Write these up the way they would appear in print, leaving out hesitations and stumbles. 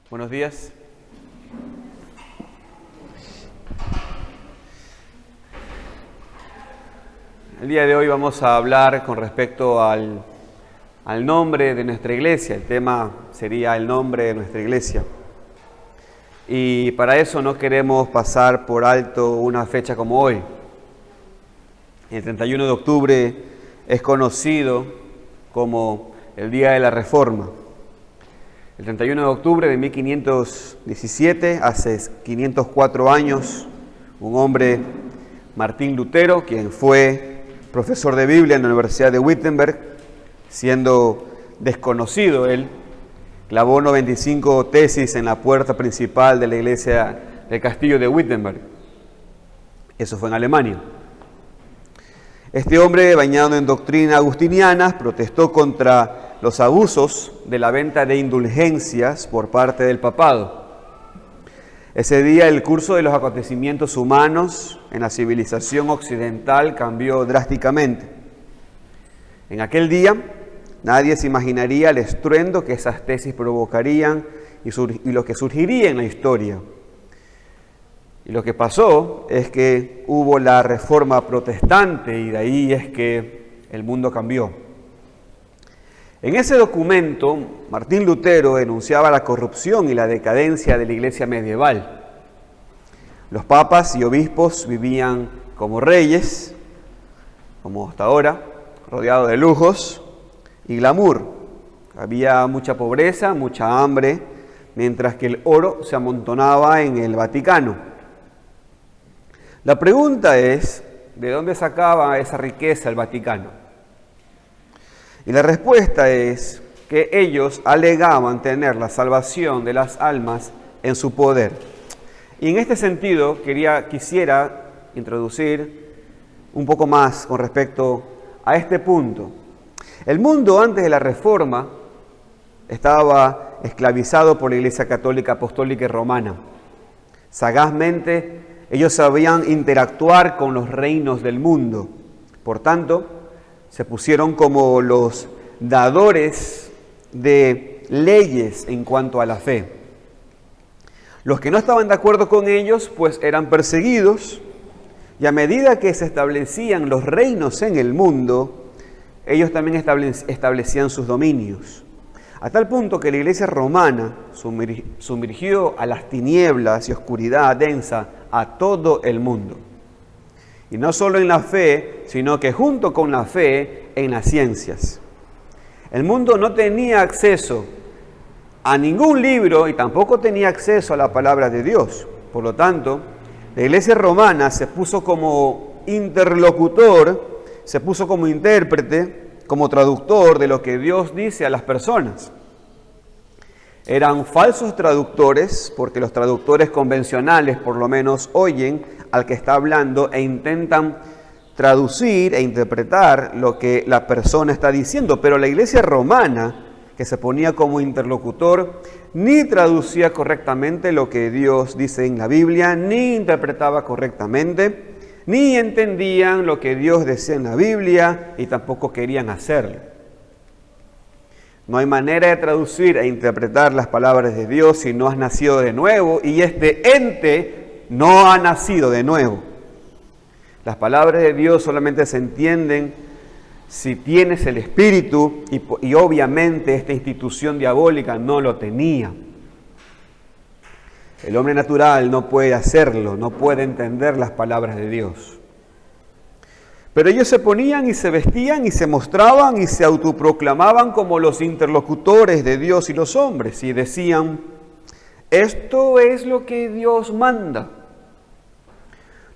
Buenos días. El día de hoy vamos a hablar con respecto al nombre de nuestra iglesia. El tema sería el nombre de nuestra iglesia. Y para eso no queremos pasar por alto una fecha como hoy. El 31 de octubre es conocido como el Día de la Reforma. El 31 de octubre de 1517, hace 504 años, un hombre, Martín Lutero, quien fue profesor de Biblia en la Universidad de Wittenberg, siendo desconocido él, clavó 95 tesis en la puerta principal de la iglesia del castillo de Wittenberg. Eso fue en Alemania. Este hombre, bañado en doctrina agustiniana, protestó contra los abusos de la venta de indulgencias por parte del papado. Ese día el curso de los acontecimientos humanos en la civilización occidental cambió drásticamente. En aquel día nadie se imaginaría el estruendo que esas tesis provocarían y lo que surgiría en la historia. Y lo que pasó es que hubo la reforma protestante y de ahí es que el mundo cambió. En ese documento, Martín Lutero denunciaba la corrupción y la decadencia de la iglesia medieval. Los papas y obispos vivían como reyes, como hasta ahora, rodeados de lujos y glamour. Había mucha pobreza, mucha hambre, mientras que el oro se amontonaba en el Vaticano. La pregunta es, ¿de dónde sacaba esa riqueza el Vaticano? Y la respuesta es que ellos alegaban tener la salvación de las almas en su poder. Y en este sentido quisiera introducir un poco más con respecto a este punto. El mundo antes de la Reforma estaba esclavizado por la Iglesia Católica Apostólica y Romana. Sagazmente ellos sabían interactuar con los reinos del mundo. Por tanto, se pusieron como los dadores de leyes en cuanto a la fe. Los que no estaban de acuerdo con ellos, pues eran perseguidos, y a medida que se establecían los reinos en el mundo, ellos también establecían sus dominios. A tal punto que la iglesia romana sumergió a las tinieblas y oscuridad densa a todo el mundo. Y no solo en la fe, sino que junto con la fe, en las ciencias. El mundo no tenía acceso a ningún libro y tampoco tenía acceso a la palabra de Dios. Por lo tanto, la iglesia romana se puso como interlocutor, se puso como intérprete, como traductor de lo que Dios dice a las personas. Eran falsos traductores, porque los traductores convencionales por lo menos oyen al que está hablando e intentan traducir e interpretar lo que la persona está diciendo. Pero la iglesia romana, que se ponía como interlocutor, ni traducía correctamente lo que Dios dice en la Biblia, ni interpretaba correctamente, ni entendían lo que Dios decía en la Biblia y tampoco querían hacerlo. No hay manera de traducir e interpretar las palabras de Dios si no has nacido de nuevo, y este ente no ha nacido de nuevo. Las palabras de Dios solamente se entienden si tienes el Espíritu, y obviamente esta institución diabólica no lo tenía. El hombre natural no puede hacerlo, no puede entender las palabras de Dios. Pero ellos se ponían y se vestían y se mostraban y se autoproclamaban como los interlocutores de Dios y los hombres, y decían: esto es lo que Dios manda.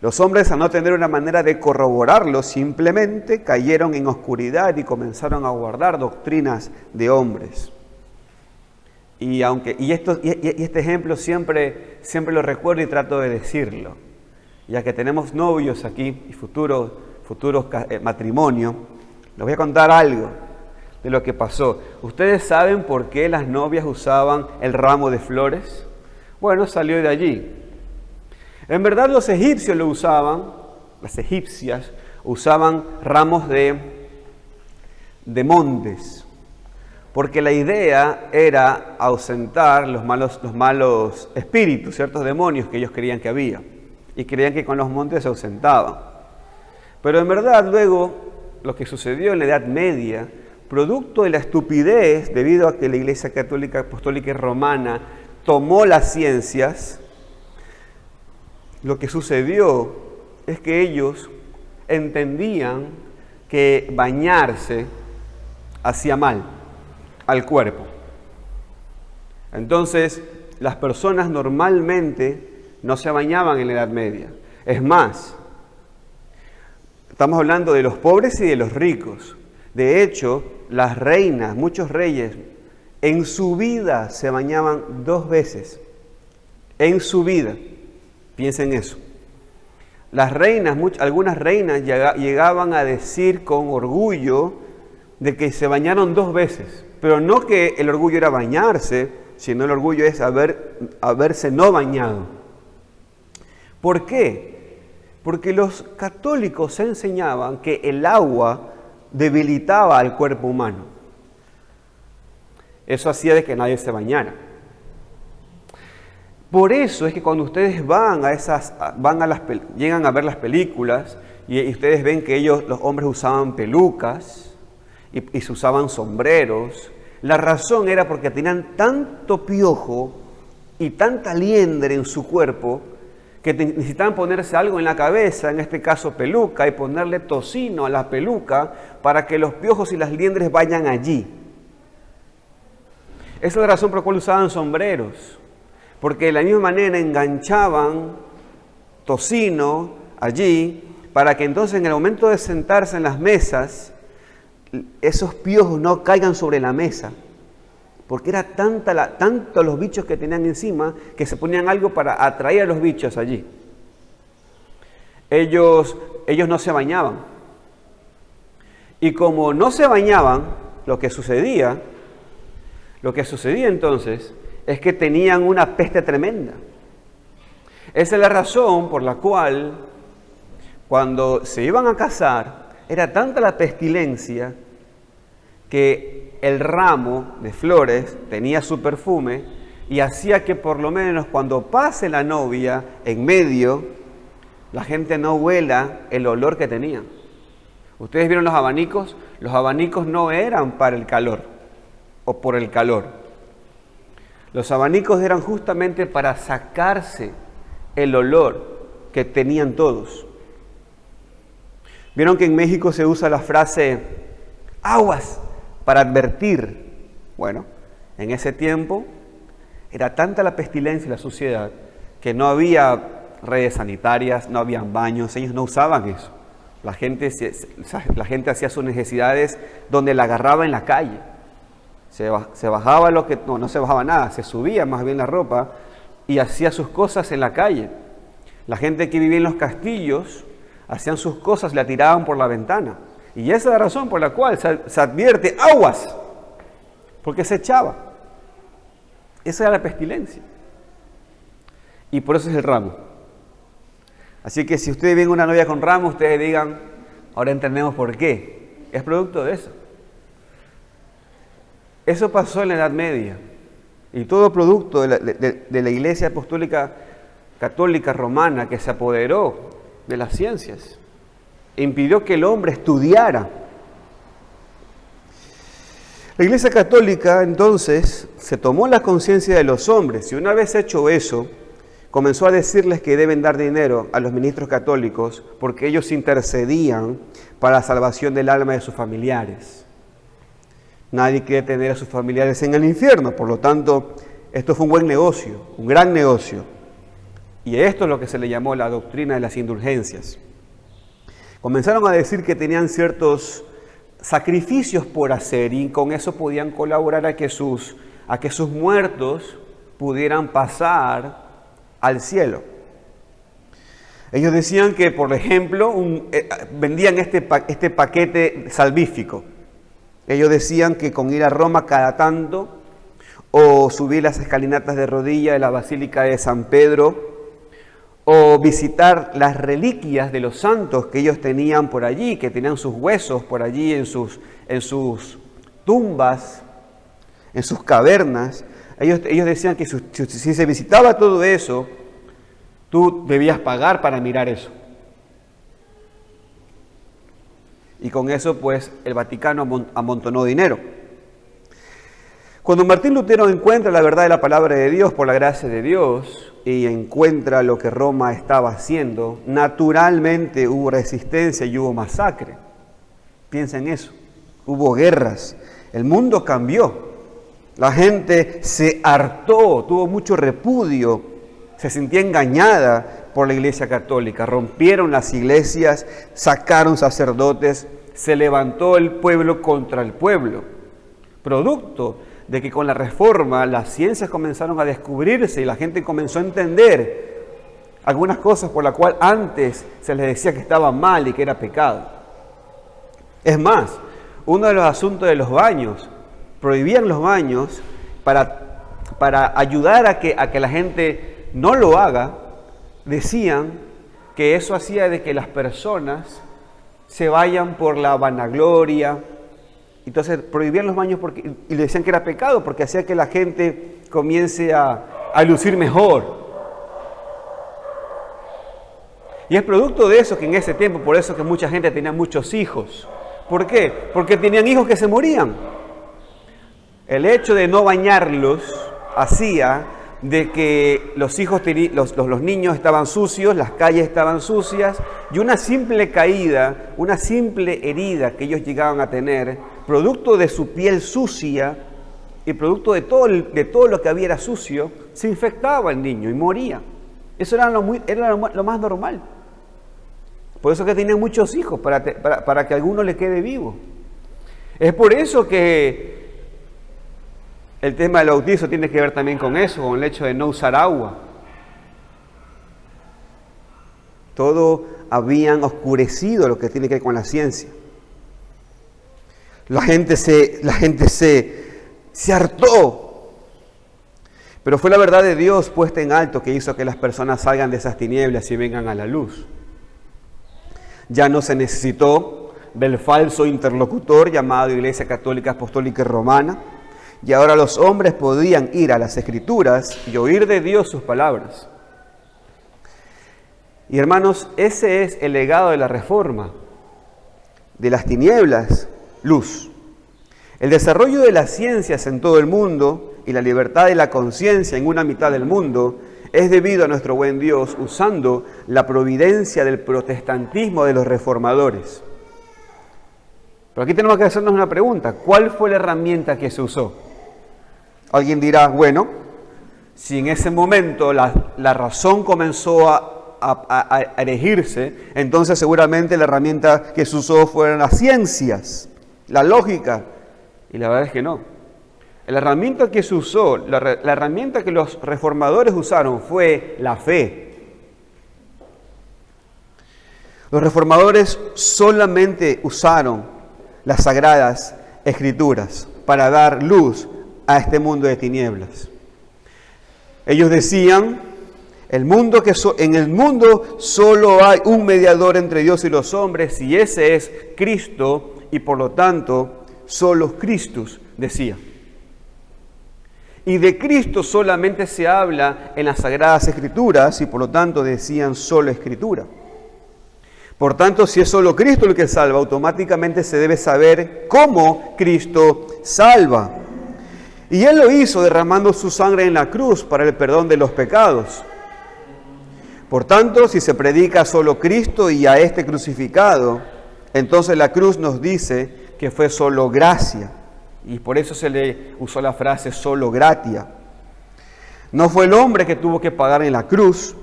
Los hombres, al no tener una manera de corroborarlo, simplemente cayeron en oscuridad y comenzaron a guardar doctrinas de hombres. Y este ejemplo siempre lo recuerdo y trato de decirlo, ya que tenemos novios aquí y futuros matrimonios. Les voy a contar algo de lo que pasó. ¿Ustedes saben por qué las novias usaban el ramo de flores? Bueno, salió de allí. En verdad los egipcios lo usaban, las egipcias usaban ramos de montes. porque la idea era ausentar los malos espíritus, ciertos demonios que ellos creían que había, y creían que con los montes se ausentaban. Pero en verdad luego lo que sucedió en la Edad Media, producto de la estupidez, debido a que la Iglesia Católica Apostólica y Romana tomó las ciencias, lo que sucedió es que ellos entendían que bañarse hacía mal al cuerpo. Entonces, las personas normalmente no se bañaban en la Edad Media. Es más, estamos hablando de los pobres y de los ricos. De hecho, las reinas, muchos reyes, en su vida se bañaban 2 veces. En su vida. Piensen eso. Las reinas, algunas reinas llegaban a decir con orgullo de que se bañaron 2 veces. Pero no que el orgullo era bañarse, sino el orgullo es haberse no bañado. ¿Por qué? Porque los católicos enseñaban que el agua debilitaba al cuerpo humano. Eso hacía de que nadie se bañara. Por eso es que cuando ustedes llegan a ver las películas y ustedes ven que los hombres usaban pelucas y se usaban sombreros, la razón era porque tenían tanto piojo y tanta liendre en su cuerpo que necesitaban ponerse algo en la cabeza, en este caso peluca, y ponerle tocino a la peluca para que los piojos y las liendres vayan allí. Esa es la razón por la cual usaban sombreros, porque de la misma manera enganchaban tocino allí para que entonces en el momento de sentarse en las mesas, esos piojos no caigan sobre la mesa, porque era tanto los bichos que tenían encima que se ponían algo para atraer a los bichos allí. Ellos no se bañaban. Y como no se bañaban, lo que sucedía entonces es que tenían una peste tremenda. Esa es la razón por la cual cuando se iban a casar, era tanta la pestilencia que el ramo de flores tenía su perfume y hacía que por lo menos cuando pase la novia en medio, la gente no huela el olor que tenían. ¿Ustedes vieron los abanicos? Los abanicos no eran para el calor o por el calor. Los abanicos eran justamente para sacarse el olor que tenían todos. ¿Vieron que en México se usa la frase aguas para advertir? Bueno, en ese tiempo era tanta la pestilencia y la suciedad que no había redes sanitarias, no habían baños, ellos no usaban eso. La gente hacía sus necesidades donde la agarraba en la calle. Se bajaba no se bajaba nada, se subía más bien la ropa y hacía sus cosas en la calle. La gente que vivía en los castillos hacían sus cosas y la tiraban por la ventana. Y esa es la razón por la cual se advierte aguas, porque se echaba. Esa era la pestilencia. Y por eso es el ramo. Así que si ustedes ven una novia con ramo, ustedes digan, ahora entendemos por qué. Es producto de eso. Eso pasó en la Edad Media. Y todo producto de la Iglesia Apostólica Católica Romana que se apoderó de las ciencias. Impidió que el hombre estudiara. La Iglesia Católica entonces se tomó la conciencia de los hombres y una vez hecho eso, comenzó a decirles que deben dar dinero a los ministros católicos porque ellos intercedían para la salvación del alma de sus familiares. Nadie quiere tener a sus familiares en el infierno, por lo tanto, esto fue un buen negocio, un gran negocio. Y esto es lo que se le llamó la doctrina de las indulgencias. Comenzaron a decir que tenían ciertos sacrificios por hacer y con eso podían colaborar a que sus muertos pudieran pasar al cielo. Ellos decían que, por ejemplo, vendían este paquete salvífico. Ellos decían que con ir a Roma cada tanto, o subir las escalinatas de rodilla de la Basílica de San Pedro, o visitar las reliquias de los santos que ellos tenían por allí, que tenían sus huesos por allí en sus tumbas, en sus cavernas. Ellos decían que si se visitaba todo eso, tú debías pagar para mirar eso. Y con eso, pues, el Vaticano amontonó dinero. Cuando Martín Lutero encuentra la verdad de la palabra de Dios por la gracia de Dios y encuentra lo que Roma estaba haciendo, naturalmente hubo resistencia y hubo masacre. Piensa en eso. Hubo guerras. El mundo cambió. La gente se hartó, tuvo mucho repudio, se sentía engañada por la Iglesia Católica. Rompieron las iglesias, sacaron sacerdotes, se levantó el pueblo contra el pueblo. Producto de que con la Reforma las ciencias comenzaron a descubrirse y la gente comenzó a entender algunas cosas por las cuales antes se les decía que estaba mal y que era pecado. Es más, uno de los asuntos de los baños, prohibían los baños para ayudar a que la gente no lo haga. Decían que eso hacía de que las personas se vayan por la vanagloria. Entonces prohibían los baños y le decían que era pecado porque hacía que la gente comience a lucir mejor. Y es producto de eso que en ese tiempo, por eso que mucha gente tenía muchos hijos. ¿Por qué? Porque tenían hijos que se morían. El hecho de no bañarlos hacía de que los niños estaban sucios, las calles estaban sucias, y una simple caída, una simple herida que ellos llegaban a tener, producto de su piel sucia y producto de todo lo que había era sucio, se infectaba el niño y moría. Eso era lo más normal. Por eso que tenían muchos hijos, para que alguno le quede vivo. Es por eso que el tema del bautizo tiene que ver también con eso, con el hecho de no usar agua. Todo habían oscurecido lo que tiene que ver con la ciencia. La gente se hartó. Pero fue la verdad de Dios puesta en alto que hizo que las personas salgan de esas tinieblas y vengan a la luz. Ya no se necesitó del falso interlocutor llamado Iglesia Católica Apostólica y Romana. Y ahora los hombres podían ir a las Escrituras y oír de Dios sus palabras. Y hermanos, ese es el legado de la Reforma. De las tinieblas, luz. El desarrollo de las ciencias en todo el mundo y la libertad de la conciencia en una mitad del mundo es debido a nuestro buen Dios usando la providencia del protestantismo de los reformadores. Pero aquí tenemos que hacernos una pregunta. ¿Cuál fue la herramienta que se usó? Alguien dirá, bueno, si en ese momento la razón comenzó a erigirse, entonces seguramente la herramienta que se usó fueron las ciencias, la lógica. Y la verdad es que no. La herramienta que se usó, la herramienta que los reformadores usaron fue la fe. Los reformadores solamente usaron las sagradas escrituras para dar luz a este mundo de tinieblas. Ellos decían, en el mundo solo hay un mediador entre Dios y los hombres, y ese es Cristo, y por lo tanto, solo Cristo, decía. Y de Cristo solamente se habla en las Sagradas Escrituras, y por lo tanto decían solo Escritura. Por tanto, si es solo Cristo el que salva, automáticamente se debe saber cómo Cristo salva. Y Él lo hizo derramando su sangre en la cruz para el perdón de los pecados. Por tanto, si se predica solo Cristo y a este crucificado, entonces la cruz nos dice que fue solo gracia. Y por eso se le usó la frase solo gratia. No fue el hombre que tuvo que pagar en la cruz,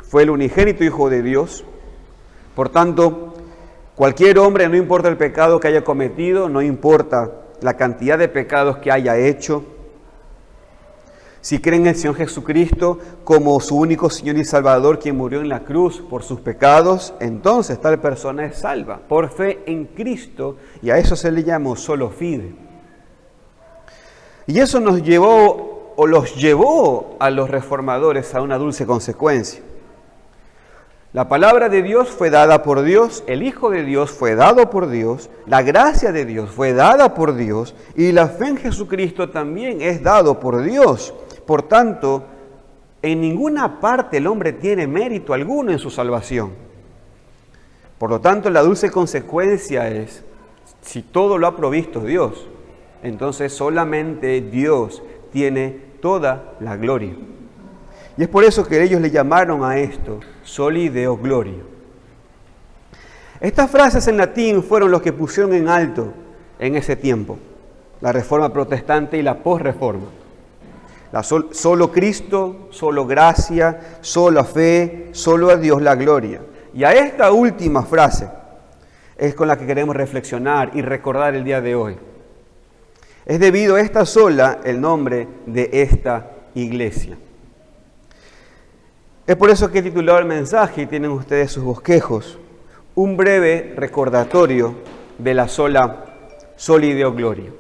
fue el unigénito Hijo de Dios. Por tanto, cualquier hombre, no importa el pecado que haya cometido, no importa la cantidad de pecados que haya hecho, si creen en el Señor Jesucristo como su único Señor y Salvador, quien murió en la cruz por sus pecados, entonces tal persona es salva por fe en Cristo, y a eso se le llamó solo fide. Y eso los llevó a los reformadores a una dulce consecuencia. La palabra de Dios fue dada por Dios, el Hijo de Dios fue dado por Dios, la gracia de Dios fue dada por Dios y la fe en Jesucristo también es dado por Dios. Por tanto, en ninguna parte el hombre tiene mérito alguno en su salvación. Por lo tanto, la dulce consecuencia es, si todo lo ha provisto Dios, entonces solamente Dios tiene toda la gloria. Y es por eso que ellos le llamaron a esto Soli Deo Gloria. Estas frases en latín fueron los que pusieron en alto en ese tiempo, la Reforma Protestante y la Posreforma. Solo Cristo, solo gracia, solo fe, solo a Dios la gloria. Y a esta última frase es con la que queremos reflexionar y recordar el día de hoy. Es debido a esta sola el nombre de esta iglesia. Es por eso que he titulado el mensaje, y tienen ustedes sus bosquejos, un breve recordatorio de la sola Soli Deo Gloria,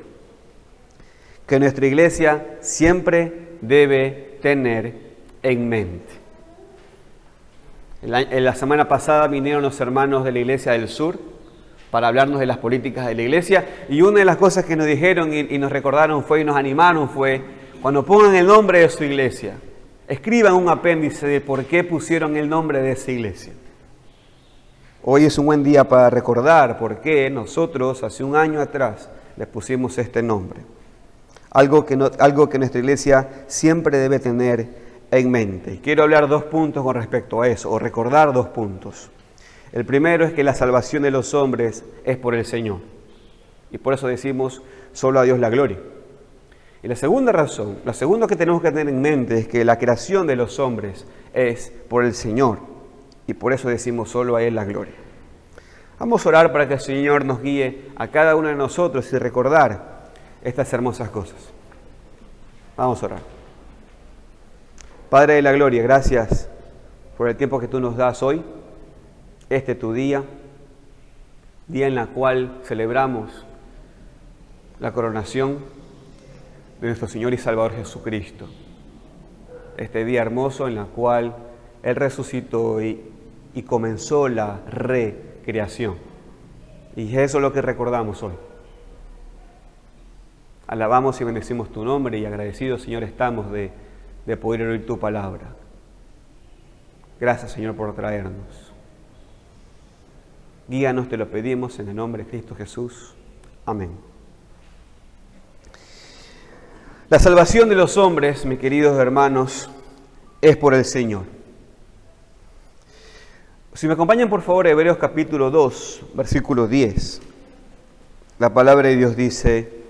que nuestra iglesia siempre debe tener en mente. En la semana pasada vinieron los hermanos de la Iglesia del Sur para hablarnos de las políticas de la iglesia, y una de las cosas que nos dijeron y nos recordaron y nos animaron fue, cuando pongan el nombre de su iglesia, escriban un apéndice de por qué pusieron el nombre de esa iglesia. Hoy es un buen día para recordar por qué nosotros hace un año atrás les pusimos este nombre. Algo que nuestra iglesia siempre debe tener en mente. Quiero hablar 2 puntos con respecto a eso, o recordar 2 puntos. El primero es que la salvación de los hombres es por el Señor. Y por eso decimos, solo a Dios la gloria. Y la segunda razón, lo segundo que tenemos que tener en mente es que la creación de los hombres es por el Señor. Y por eso decimos, solo a Él la gloria. Vamos a orar para que el Señor nos guíe a cada uno de nosotros y recordar estas hermosas cosas. Vamos a orar. Padre de la gloria, gracias por el tiempo que tú nos das hoy. Este tu día en la cual celebramos la coronación de nuestro Señor y Salvador Jesucristo. Este día hermoso en la cual Él resucitó y comenzó la recreación. Y eso es lo que recordamos hoy. Alabamos y bendecimos tu nombre y agradecidos, Señor, estamos de poder oír tu palabra. Gracias, Señor, por traernos. Guíanos, te lo pedimos en el nombre de Cristo Jesús. Amén. La salvación de los hombres, mis queridos hermanos, es por el Señor. Si me acompañan, por favor, a Hebreos capítulo 2, versículo 10. La palabra de Dios dice,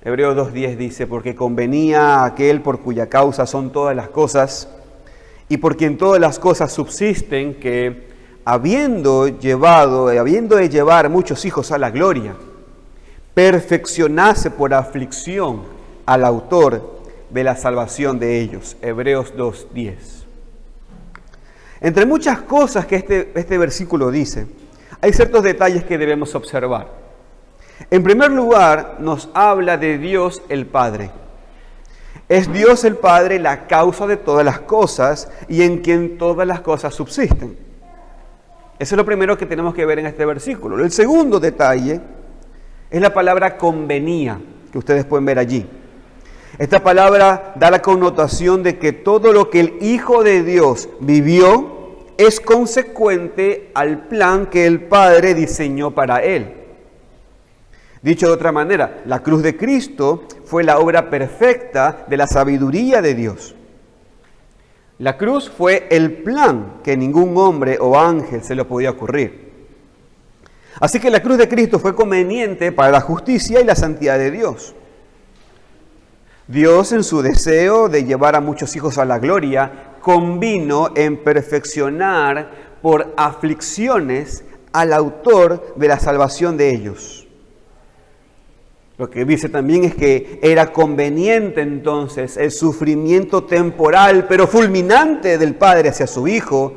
Hebreos 2:10 dice, porque convenía a aquel por cuya causa son todas las cosas, y por quien todas las cosas subsisten, que habiendo de llevar muchos hijos a la gloria, perfeccionase por aflicción al autor de la salvación de ellos. Hebreos 2:10. Entre muchas cosas que este versículo dice, hay ciertos detalles que debemos observar. En primer lugar, nos habla de Dios el Padre. Es Dios el Padre la causa de todas las cosas y en quien todas las cosas subsisten. Eso es lo primero que tenemos que ver en este versículo. El segundo detalle es la palabra convenía, que ustedes pueden ver allí. Esta palabra da la connotación de que todo lo que el Hijo de Dios vivió es consecuente al plan que el Padre diseñó para Él. Dicho de otra manera, la cruz de Cristo fue la obra perfecta de la sabiduría de Dios. La cruz fue el plan que ningún hombre o ángel se le podía ocurrir. Así que la cruz de Cristo fue conveniente para la justicia y la santidad de Dios. Dios, en su deseo de llevar a muchos hijos a la gloria, convino en perfeccionar por aflicciones al autor de la salvación de ellos. Lo que dice también es que era conveniente entonces el sufrimiento temporal, pero fulminante del Padre hacia su Hijo.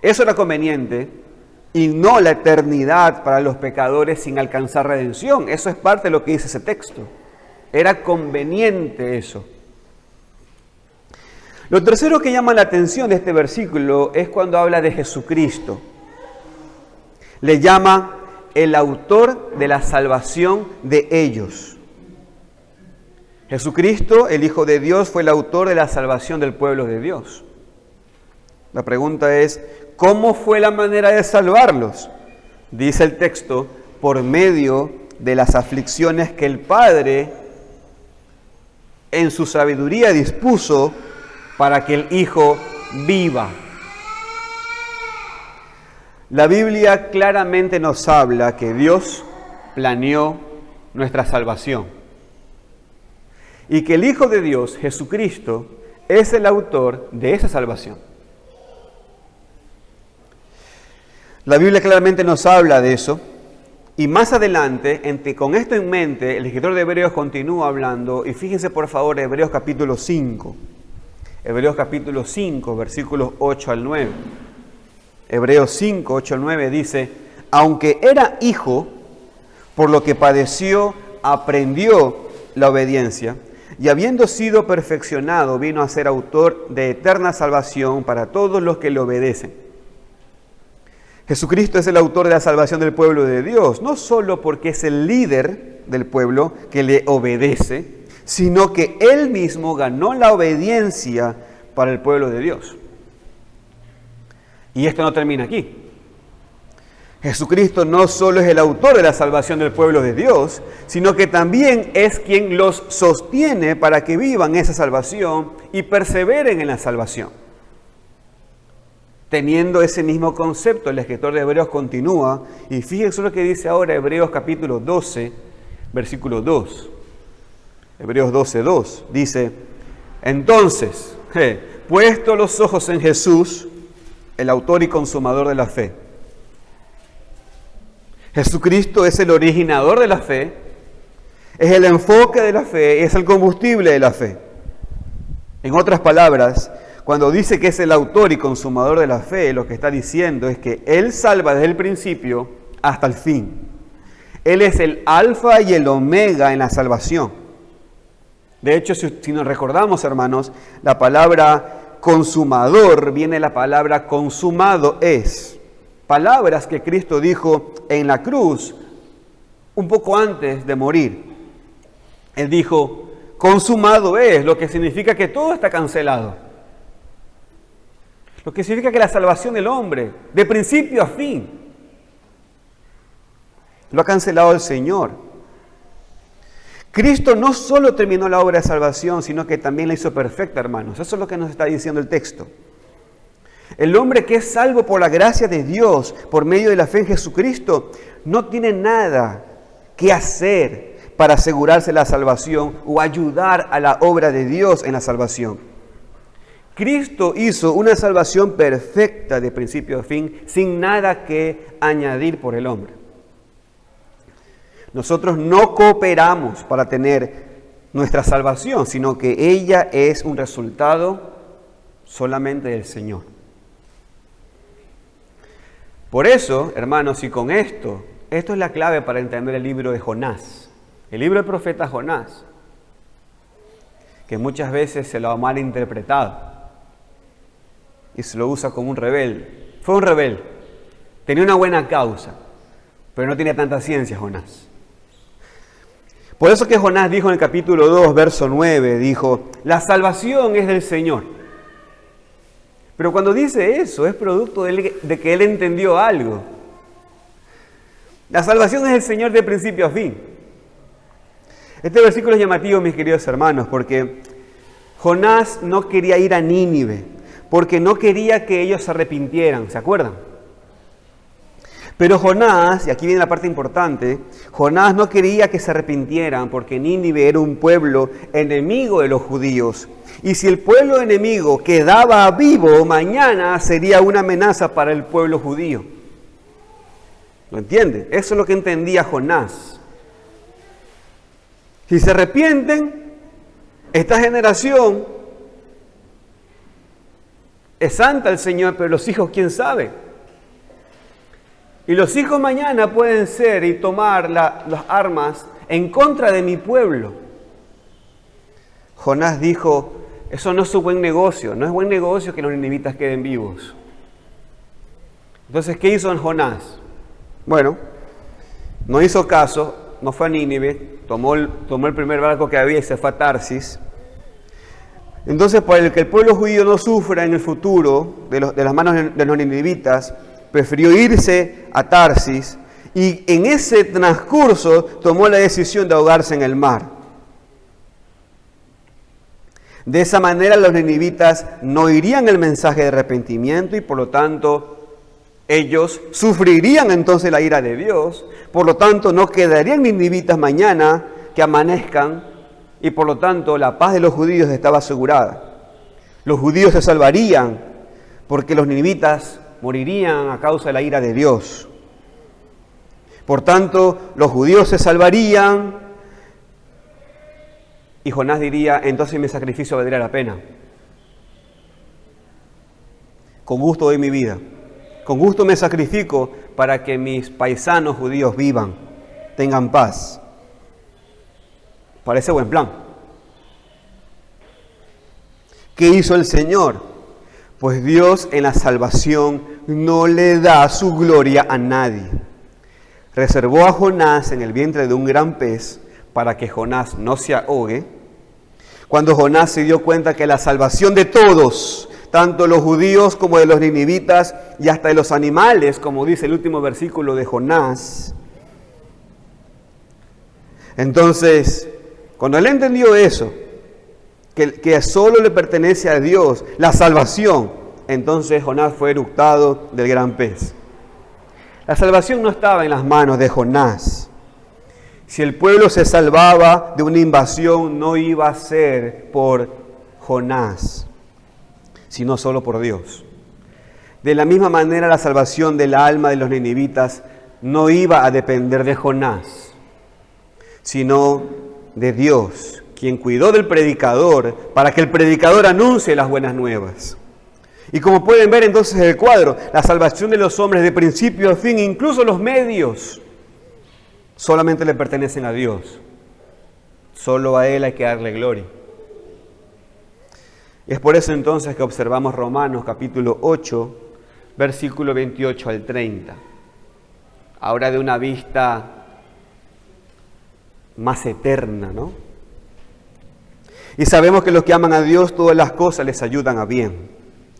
Eso era conveniente y no la eternidad para los pecadores sin alcanzar redención. Eso es parte de lo que dice ese texto. Era conveniente eso. Lo tercero que llama la atención de este versículo es cuando habla de Jesucristo. Le llama el autor de la salvación de ellos. Jesucristo, el Hijo de Dios, fue el autor de la salvación del pueblo de Dios. La pregunta es, ¿cómo fue la manera de salvarlos? Dice el texto, por medio de las aflicciones que el Padre en su sabiduría dispuso para que el Hijo viva. La Biblia claramente nos habla que Dios planeó nuestra salvación y que el Hijo de Dios, Jesucristo, es el autor de esa salvación. La Biblia claramente nos habla de eso y más adelante, con esto en mente, el escritor de Hebreos continúa hablando y fíjense por favor Hebreos capítulo 5. Hebreos capítulo 5, versículos 8 al 9. Hebreos 5, 8 al 9 dice, aunque era hijo, por lo que padeció, aprendió la obediencia, y habiendo sido perfeccionado, vino a ser autor de eterna salvación para todos los que le obedecen. Jesucristo es el autor de la salvación del pueblo de Dios, no solo porque es el líder del pueblo que le obedece, sino que Él mismo ganó la obediencia para el pueblo de Dios. Y esto no termina aquí. Jesucristo no solo es el autor de la salvación del pueblo de Dios, sino que también es quien los sostiene para que vivan esa salvación y perseveren en la salvación. Teniendo ese mismo concepto, el escritor de Hebreos continúa, y fíjense lo que dice ahora Hebreos capítulo 12, versículo 2. Hebreos 12, 2, dice, entonces, puesto los ojos en Jesús, el autor y consumador de la fe. Jesucristo es el originador de la fe, es el enfoque de la fe, es el combustible de la fe. En otras palabras, cuando dice que es el autor y consumador de la fe, lo que está diciendo es que Él salva desde el principio hasta el fin. Él es el alfa y el omega en la salvación. De hecho, si nos recordamos, hermanos, la palabra consumador viene de la palabra consumado es. Palabras que Cristo dijo en la cruz un poco antes de morir. Él dijo, consumado es, lo que significa que todo está cancelado. Lo que significa que la salvación del hombre, de principio a fin, lo ha cancelado el Señor. Cristo no solo terminó la obra de salvación, sino que también la hizo perfecta, hermanos. Eso es lo que nos está diciendo el texto. El hombre que es salvo por la gracia de Dios, por medio de la fe en Jesucristo, no tiene nada que hacer para asegurarse la salvación o ayudar a la obra de Dios en la salvación. Cristo hizo una salvación perfecta de principio a fin, sin nada que añadir por el hombre. Nosotros no cooperamos para tener nuestra salvación, sino que ella es un resultado solamente del Señor. Por eso, hermanos, y con esto es la clave para entender el libro de Jonás, el libro del profeta Jonás, que muchas veces se lo ha malinterpretado y se lo usa como un rebelde. Fue un rebelde, tenía una buena causa, pero no tenía tanta ciencia Jonás. Por eso que Jonás dijo en el capítulo 2, verso 9, dijo, la salvación es del Señor. Pero cuando dice eso, es producto de que él entendió algo. La salvación es del Señor de principio a fin. Este versículo es llamativo, mis queridos hermanos, porque Jonás no quería ir a Nínive, porque no quería que ellos se arrepintieran, ¿se acuerdan? Pero Jonás, y aquí viene la parte importante, Jonás no quería que se arrepintieran porque Nínive era un pueblo enemigo de los judíos. Y si el pueblo enemigo quedaba vivo, mañana sería una amenaza para el pueblo judío. ¿Lo entienden? Eso es lo que entendía Jonás. Si se arrepienten, esta generación es santa el Señor, pero los hijos, ¿quién sabe? Y los hijos mañana pueden ser y tomar las armas en contra de mi pueblo. Jonás dijo, eso no es un buen negocio, no es buen negocio que los ninivitas queden vivos. Entonces, ¿qué hizo Jonás? Bueno, no hizo caso, no fue a Nínive, tomó el primer barco que había y se fue a Tarsis. Entonces, para que el pueblo judío no sufra en el futuro de las manos de los ninivitas, prefirió irse a Tarsis y en ese transcurso tomó la decisión de ahogarse en el mar. De esa manera los ninivitas no oirían el mensaje de arrepentimiento y por lo tanto ellos sufrirían entonces la ira de Dios. Por lo tanto no quedarían ninivitas mañana que amanezcan y por lo tanto la paz de los judíos estaba asegurada. Los judíos se salvarían porque los ninivitas morirían a causa de la ira de Dios. Por tanto, los judíos se salvarían y Jonás diría, entonces mi sacrificio valdría la pena. Con gusto doy mi vida. Con gusto me sacrifico para que mis paisanos judíos vivan, tengan paz. Parece buen plan. ¿Qué hizo el Señor? Pues Dios en la salvación no le da su gloria a nadie. Reservó a Jonás en el vientre de un gran pez para que Jonás no se ahogue. Cuando Jonás se dio cuenta que la salvación de todos, tanto los judíos como de los ninivitas y hasta de los animales, como dice el último versículo de Jonás. Entonces, cuando él entendió eso, que solo le pertenece a Dios la salvación, entonces Jonás fue eructado del gran pez. La salvación no estaba en las manos de Jonás. Si el pueblo se salvaba de una invasión, no iba a ser por Jonás, sino solo por Dios. De la misma manera, la salvación del alma de los ninivitas no iba a depender de Jonás, sino de Dios, quien cuidó del predicador para que el predicador anuncie las buenas nuevas. Y como pueden ver entonces en el cuadro, la salvación de los hombres de principio a fin, incluso los medios, solamente le pertenecen a Dios. Solo a Él hay que darle gloria. Y es por eso entonces que observamos Romanos capítulo 8, versículo 28 al 30. Ahora de una vista más eterna, ¿no? Y sabemos que los que aman a Dios, todas las cosas les ayudan a bien.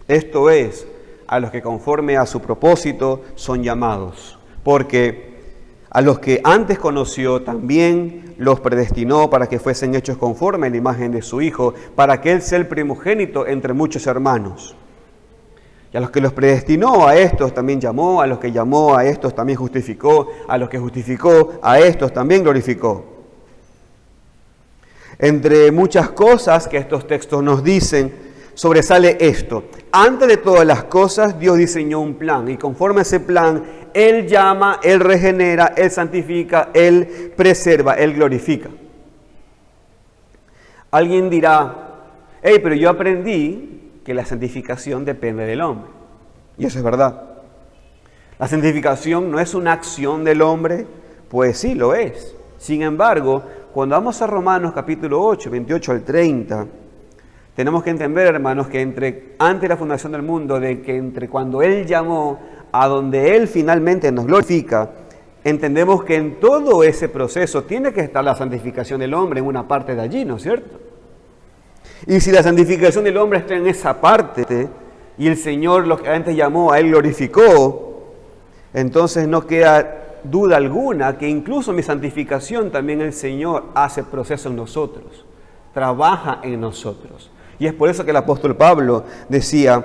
Esto es, a los que conforme a su propósito son llamados. Porque a los que antes conoció también los predestinó para que fuesen hechos conforme a la imagen de su Hijo, para que Él sea el primogénito entre muchos hermanos. Y a los que los predestinó, a estos también llamó, a los que llamó, a estos también justificó, a los que justificó, a estos también glorificó. Entre muchas cosas que estos textos nos dicen, sobresale esto. Antes de todas las cosas, Dios diseñó un plan y conforme a ese plan, Él llama, Él regenera, Él santifica, Él preserva, Él glorifica. Alguien dirá, pero yo aprendí que la santificación depende del hombre. Y eso es verdad. La santificación no es una acción del hombre, pues sí lo es. Sin embargo, cuando vamos a Romanos capítulo 8, 28 al 30, tenemos que entender, hermanos, que antes de la fundación del mundo, de que entre cuando Él llamó a donde Él finalmente nos glorifica, entendemos que en todo ese proceso tiene que estar la santificación del hombre en una parte de allí, ¿no es cierto? Y si la santificación del hombre está en esa parte, y el Señor lo que antes llamó a Él glorificó, entonces no queda duda alguna que incluso mi santificación también el Señor hace proceso en nosotros, trabaja en nosotros. Y es por eso que el apóstol Pablo decía,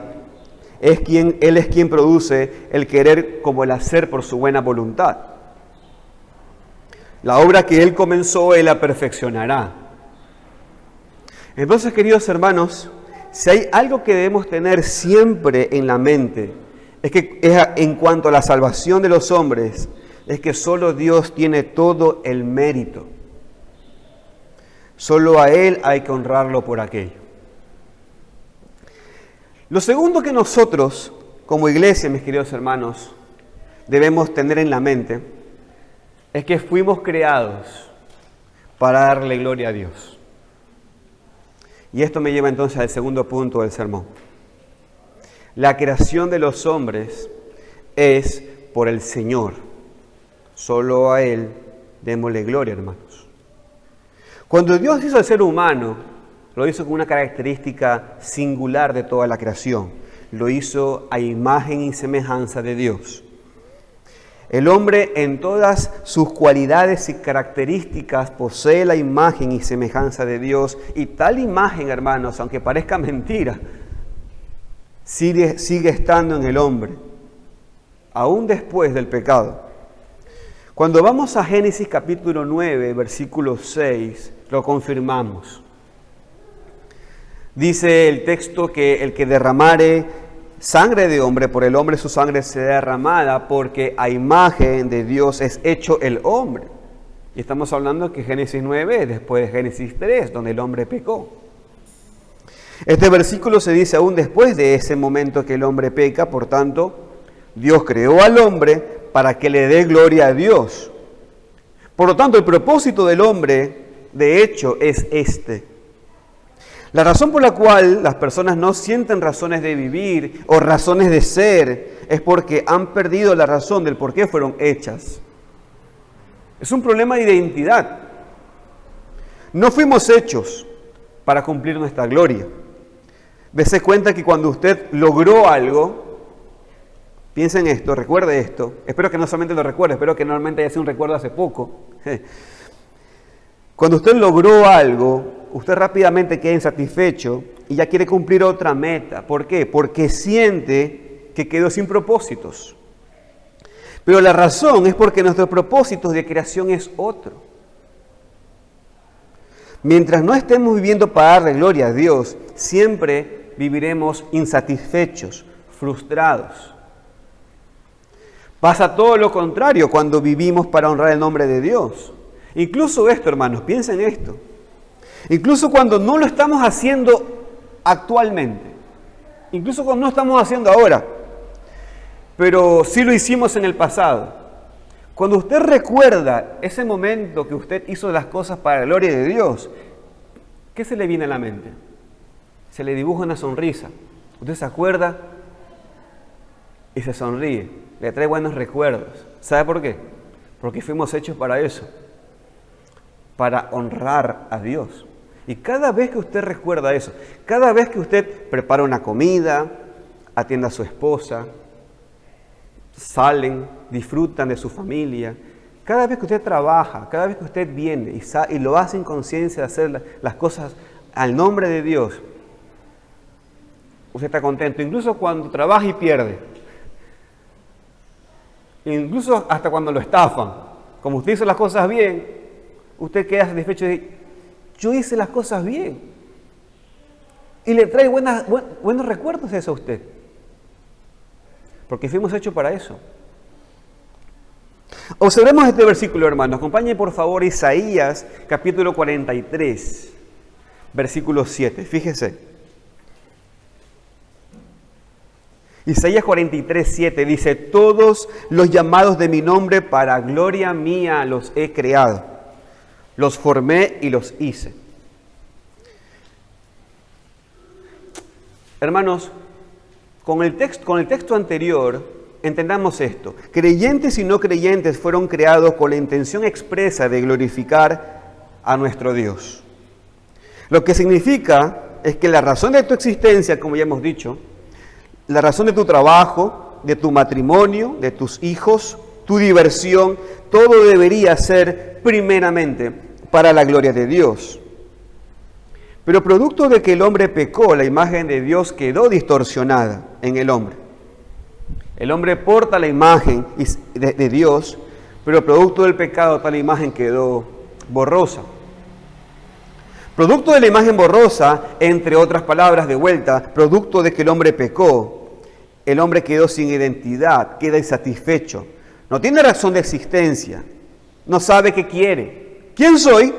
Él es quien produce el querer como el hacer por su buena voluntad. La obra que Él comenzó, Él la perfeccionará. Entonces, queridos hermanos, si hay algo que debemos tener siempre en la mente, es que en cuanto a la salvación de los hombres, es que solo Dios tiene todo el mérito. Solo a Él hay que honrarlo por aquello. Lo segundo que nosotros, como iglesia, mis queridos hermanos, debemos tener en la mente, es que fuimos creados para darle gloria a Dios. Y esto me lleva entonces al segundo punto del sermón. La creación de los hombres es por el Señor. Solo a Él démosle gloria, hermanos. Cuando Dios hizo al ser humano, lo hizo con una característica singular de toda la creación. Lo hizo a imagen y semejanza de Dios. El hombre en todas sus cualidades y características posee la imagen y semejanza de Dios. Y tal imagen, hermanos, aunque parezca mentira, sigue estando en el hombre, aún después del pecado. Cuando vamos a Génesis capítulo 9, versículo 6, lo confirmamos. Dice el texto que el que derramare sangre de hombre, por el hombre su sangre será derramada, porque a imagen de Dios es hecho el hombre. Y estamos hablando que Génesis 9 es después de Génesis 3, donde el hombre pecó. Este versículo se dice aún después de ese momento que el hombre peca, por tanto, Dios creó al hombre para que le dé gloria a Dios. Por lo tanto, el propósito del hombre, de hecho, es este. La razón por la cual las personas no sienten razones de vivir o razones de ser es porque han perdido la razón del por qué fueron hechas. Es un problema de identidad. No fuimos hechos para cumplir nuestra gloria. Dese cuenta que cuando usted logró algo, piensa en esto, recuerde esto. Espero que no solamente lo recuerde, espero que normalmente haya sido un recuerdo hace poco. Cuando usted logró algo, usted rápidamente queda insatisfecho y ya quiere cumplir otra meta. ¿Por qué? Porque siente que quedó sin propósitos. Pero la razón es porque nuestros propósitos de creación es otro. Mientras no estemos viviendo para darle gloria a Dios, siempre viviremos insatisfechos, frustrados. Pasa todo lo contrario cuando vivimos para honrar el nombre de Dios. Incluso esto, hermanos, piensen en esto. Incluso cuando no lo estamos haciendo actualmente, incluso cuando no estamos haciendo ahora, pero sí lo hicimos en el pasado. Cuando usted recuerda ese momento que usted hizo las cosas para la gloria de Dios, ¿qué se le viene a la mente? Se le dibuja una sonrisa. Usted se acuerda y se sonríe, le trae buenos recuerdos. ¿Sabe por qué? Porque fuimos hechos para eso, para honrar a Dios. Y cada vez que usted recuerda eso, cada vez que usted prepara una comida, atiende a su esposa, salen, disfrutan de su familia, cada vez que usted trabaja, cada vez que usted viene y lo hace en conciencia de hacer las cosas al nombre de Dios, usted está contento, incluso cuando trabaja y pierde, incluso hasta cuando lo estafan. Como usted hizo las cosas bien, usted queda satisfecho de yo hice las cosas bien. Y le trae buenos recuerdos de eso a usted. Porque fuimos hechos para eso. Observemos este versículo, hermanos. Acompáñenme por favor Isaías capítulo 43, versículo 7. Fíjese. Isaías 43, 7 dice: todos los llamados de mi nombre para gloria mía los he creado. Los formé y los hice. Hermanos, con el texto anterior, entendamos esto. Creyentes y no creyentes fueron creados con la intención expresa de glorificar a nuestro Dios. Lo que significa es que la razón de tu existencia, como ya hemos dicho, la razón de tu trabajo, de tu matrimonio, de tus hijos, tu diversión, todo debería ser primeramente para la gloria de Dios. Pero producto de que el hombre pecó, la imagen de Dios quedó distorsionada en el hombre. El hombre porta la imagen de Dios, pero producto del pecado tal imagen quedó borrosa. Producto de la imagen borrosa, entre otras palabras de vuelta, producto de que el hombre pecó, el hombre quedó sin identidad, queda insatisfecho, no tiene razón de existencia, no sabe qué quiere. ¿Quién soy?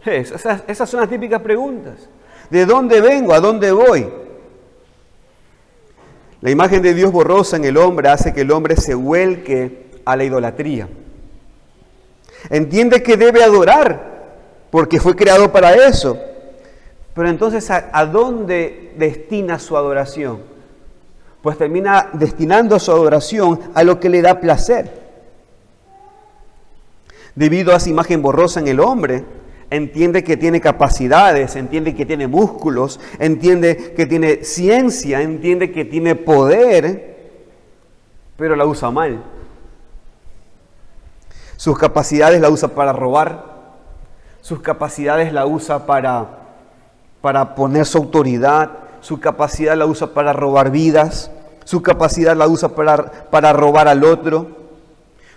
Esas son las típicas preguntas. ¿De dónde vengo? ¿A dónde voy? La imagen de Dios borrosa en el hombre hace que el hombre se vuelque a la idolatría. Entiende que debe adorar, porque fue creado para eso, Pero entonces, ¿a dónde destina su adoración? Pues termina destinando su adoración a lo que le da placer. Debido a esa imagen borrosa en el hombre, entiende que tiene capacidades, entiende que tiene músculos, entiende que tiene ciencia, entiende que tiene poder, pero la usa mal. Sus capacidades la usa para robar, sus capacidades la usa para poner su autoridad, su capacidad la usa para robar vidas, su capacidad la usa para robar al otro,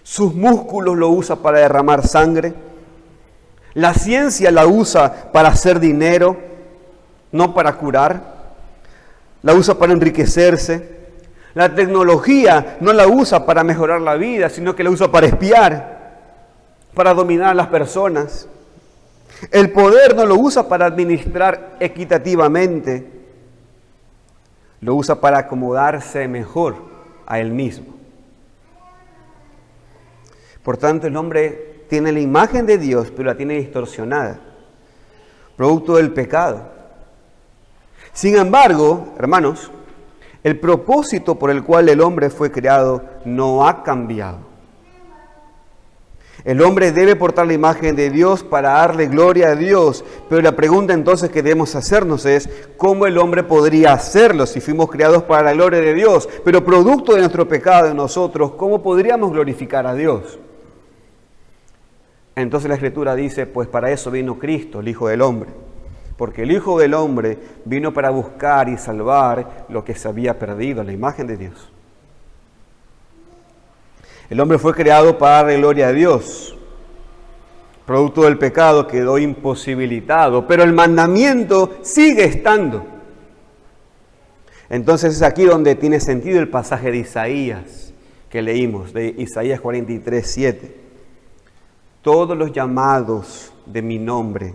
sus músculos lo usa para derramar sangre, la ciencia la usa para hacer dinero, no para curar, la usa para enriquecerse, la tecnología no la usa para mejorar la vida, sino que la usa para espiar, para dominar a las personas. El poder no lo usa para administrar equitativamente, lo usa para acomodarse mejor a él mismo. Por tanto, el hombre tiene la imagen de Dios, pero la tiene distorsionada, producto del pecado. Sin embargo, hermanos, el propósito por el cual el hombre fue creado no ha cambiado. El hombre debe portar la imagen de Dios para darle gloria a Dios, pero la pregunta entonces que debemos hacernos es, ¿cómo el hombre podría hacerlo si fuimos creados para la gloria de Dios? Pero producto de nuestro pecado en nosotros, ¿cómo podríamos glorificar a Dios? Entonces la Escritura dice, pues para eso vino Cristo, el Hijo del Hombre, porque el Hijo del Hombre vino para buscar y salvar lo que se había perdido, la imagen de Dios. El hombre fue creado para darle gloria a Dios. Producto del pecado quedó imposibilitado, pero el mandamiento sigue estando. Entonces es aquí donde tiene sentido el pasaje de Isaías que leímos, de Isaías 43:7. Todos los llamados de mi nombre,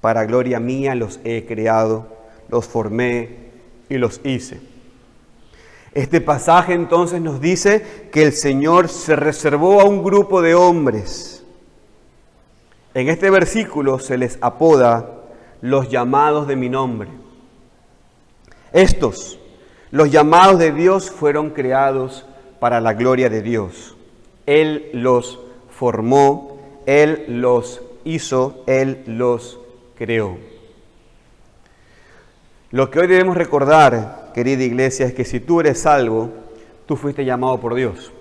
para gloria mía los he creado, los formé y los hice. Este pasaje entonces nos dice que el Señor se reservó a un grupo de hombres. En este versículo se les apoda los llamados de mi nombre. Estos, los llamados de Dios, fueron creados para la gloria de Dios. Él los formó, Él los hizo, Él los creó. Lo que hoy debemos recordar, querida iglesia, es que si tú eres salvo, tú fuiste llamado por Dios.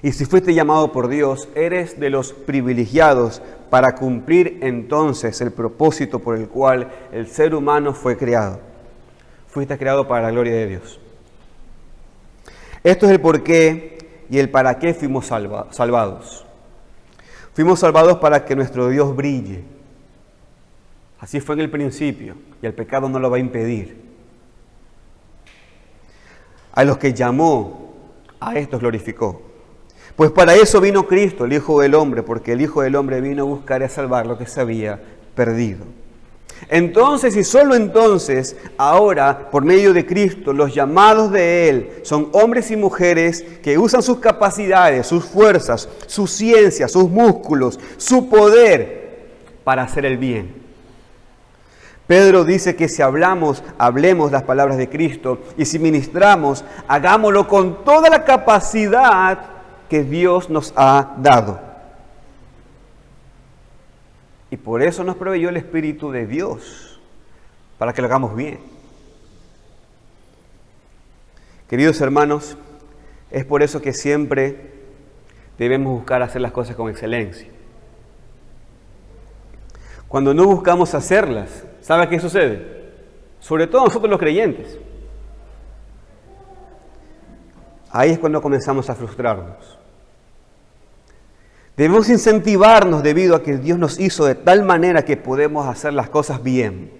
Y si fuiste llamado por Dios, eres de los privilegiados para cumplir entonces el propósito por el cual el ser humano fue creado. Fuiste creado para la gloria de Dios. Esto es el porqué y el para qué fuimos salvados. Fuimos salvados para que nuestro Dios brille. Así fue en el principio, y el pecado no lo va a impedir. A los que llamó, a estos glorificó. Pues para eso vino Cristo, el Hijo del Hombre, porque el Hijo del Hombre vino a buscar y a salvar lo que se había perdido. Entonces, y solo entonces, ahora, por medio de Cristo, los llamados de Él son hombres y mujeres que usan sus capacidades, sus fuerzas, su ciencia, sus músculos, su poder para hacer el bien. Pedro dice que si hablemos las palabras de Cristo, y si ministramos, hagámoslo con toda la capacidad que Dios nos ha dado. Y por eso nos proveyó el Espíritu de Dios, para que lo hagamos bien. Queridos hermanos, es por eso que siempre debemos buscar hacer las cosas con excelencia. Cuando no buscamos hacerlas, ¿sabe qué sucede? Sobre todo nosotros los creyentes. Ahí es cuando comenzamos a frustrarnos. Debemos incentivarnos debido a que Dios nos hizo de tal manera que podemos hacer las cosas bien.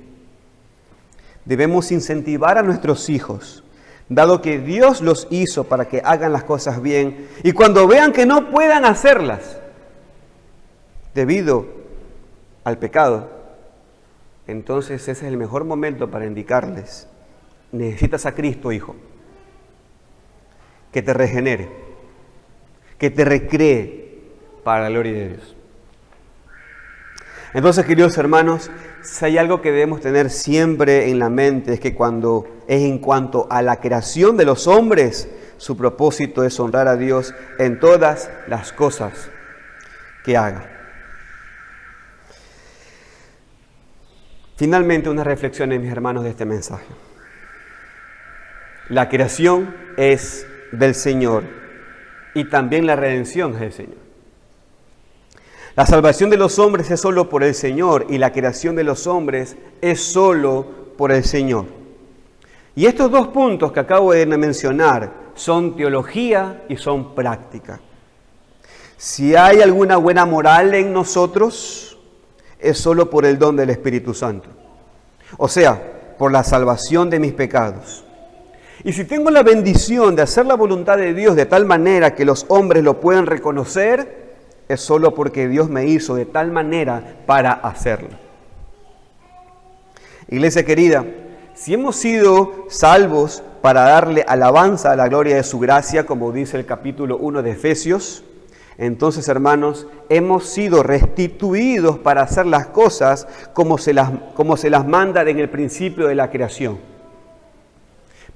Debemos incentivar a nuestros hijos, dado que Dios los hizo para que hagan las cosas bien. Y cuando vean que no puedan hacerlas, debido al pecado, entonces ese es el mejor momento para indicarles: necesitas a Cristo, hijo, que te regenere, que te recree para la gloria de Dios. Entonces, queridos hermanos, si hay algo que debemos tener siempre en la mente es que en cuanto a la creación de los hombres, su propósito es honrar a Dios en todas las cosas que haga. Finalmente, unas reflexiones, mis hermanos, de este mensaje. La creación es del Señor y también la redención es del Señor. La salvación de los hombres es solo por el Señor y la creación de los hombres es solo por el Señor. Y estos dos puntos que acabo de mencionar son teología y son práctica. Si hay alguna buena moral en nosotros, es solo por el don del Espíritu Santo. O sea, por la salvación de mis pecados. Y si tengo la bendición de hacer la voluntad de Dios de tal manera que los hombres lo puedan reconocer, es solo porque Dios me hizo de tal manera para hacerlo. Iglesia querida, si hemos sido salvos para darle alabanza a la gloria de su gracia, como dice el capítulo 1 de Efesios, entonces, hermanos, hemos sido restituidos para hacer las cosas como se las manda en el principio de la creación.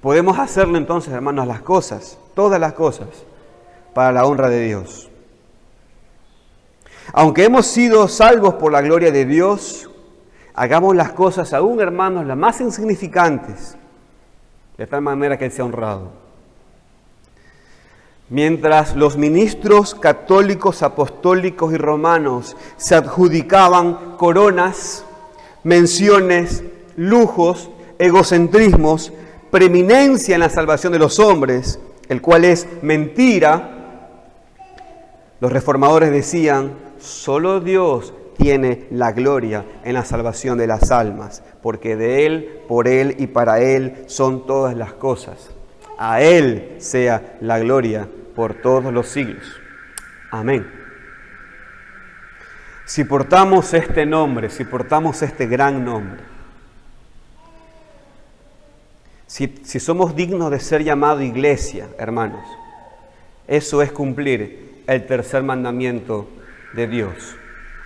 Podemos hacerlo entonces, hermanos, las cosas, todas las cosas, para la honra de Dios. Aunque hemos sido salvos por la gloria de Dios, hagamos las cosas aún, hermanos, las más insignificantes, de tal manera que Él sea honrado. Mientras los ministros católicos, apostólicos y romanos se adjudicaban coronas, menciones, lujos, egocentrismos, preeminencia en la salvación de los hombres, el cual es mentira, los reformadores decían: solo Dios tiene la gloria en la salvación de las almas, porque de Él, por Él y para Él son todas las cosas. A Él sea la gloria por todos los siglos. Amén. Si portamos este nombre, si portamos este gran nombre, si somos dignos de ser llamados iglesia, hermanos, eso es cumplir el tercer mandamiento de Dios.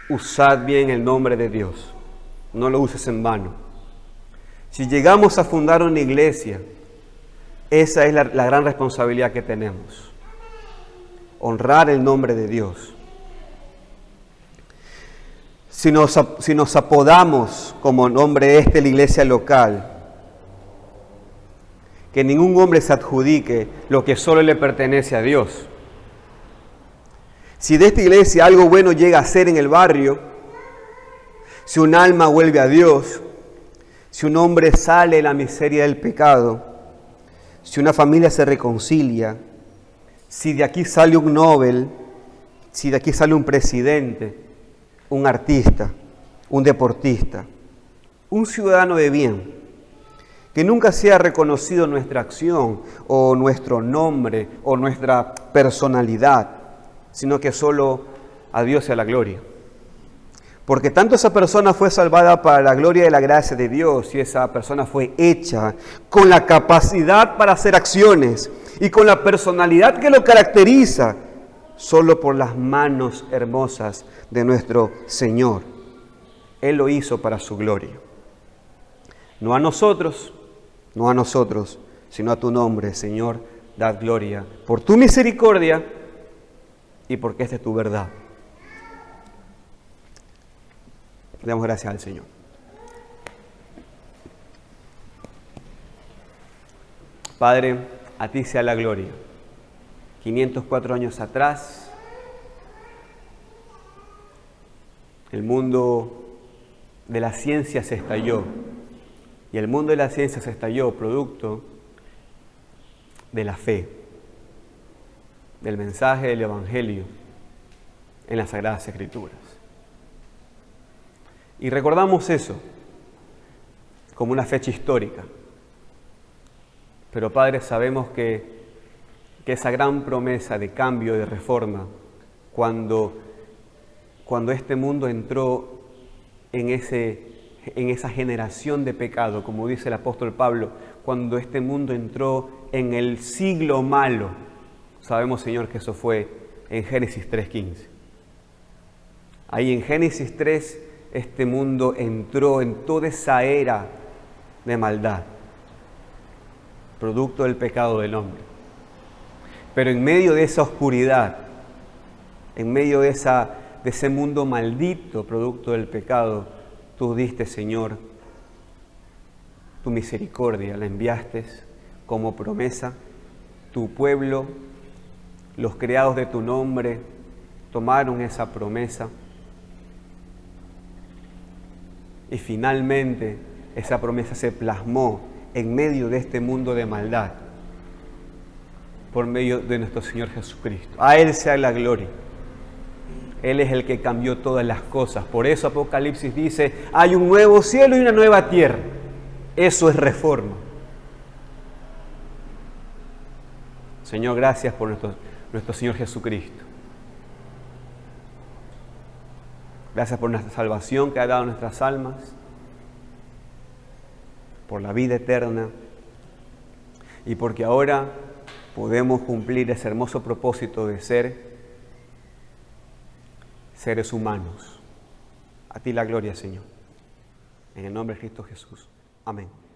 Usad bien el nombre de Dios, no lo uses en vano. Si llegamos a fundar una iglesia, esa es la gran responsabilidad que tenemos: honrar el nombre de Dios. Si nos apodamos como nombre la iglesia local, que ningún hombre se adjudique lo que solo le pertenece a Dios. Si de esta iglesia algo bueno llega a ser en el barrio, si un alma vuelve a Dios, si un hombre sale de la miseria del pecado, si una familia se reconcilia, si de aquí sale un Nobel, si de aquí sale un presidente, un artista, un deportista, un ciudadano de bien, que nunca sea reconocido nuestra acción o nuestro nombre o nuestra personalidad, sino que solo a Dios sea la gloria. Porque tanto esa persona fue salvada para la gloria de la gracia de Dios, y esa persona fue hecha con la capacidad para hacer acciones y con la personalidad que lo caracteriza, solo por las manos hermosas de nuestro Señor. Él lo hizo para su gloria. No a nosotros, sino a tu nombre, Señor, dad gloria por tu misericordia y porque esta es tu verdad. Le damos gracias al Señor. Padre, a ti sea la gloria. 504 años atrás, el mundo de la ciencia se estalló. Y el mundo de la ciencia se estalló producto de la fe, del mensaje del Evangelio en las Sagradas Escrituras. Y recordamos eso como una fecha histórica. Pero, Padre, sabemos que esa gran promesa de cambio, de reforma, cuando este mundo entró en esa generación de pecado, como dice el apóstol Pablo, cuando este mundo entró en el siglo malo, sabemos, Señor, que eso fue en Génesis 3:15. Ahí en Génesis 3 este mundo entró en toda esa era de maldad, producto del pecado del hombre. Pero en medio de esa oscuridad, en medio de ese mundo maldito, producto del pecado, tú diste, Señor, tu misericordia, la enviaste como promesa. Tu pueblo, los creados de tu nombre, tomaron esa promesa. Y finalmente esa promesa se plasmó en medio de este mundo de maldad por medio de nuestro Señor Jesucristo. A Él sea la gloria. Él es el que cambió todas las cosas. Por eso Apocalipsis dice, hay un nuevo cielo y una nueva tierra. Eso es reforma. Señor, gracias por nuestro Señor Jesucristo. Gracias por nuestra salvación que ha dado a nuestras almas, por la vida eterna y porque ahora podemos cumplir ese hermoso propósito de ser seres humanos. A ti la gloria, Señor. En el nombre de Cristo Jesús. Amén.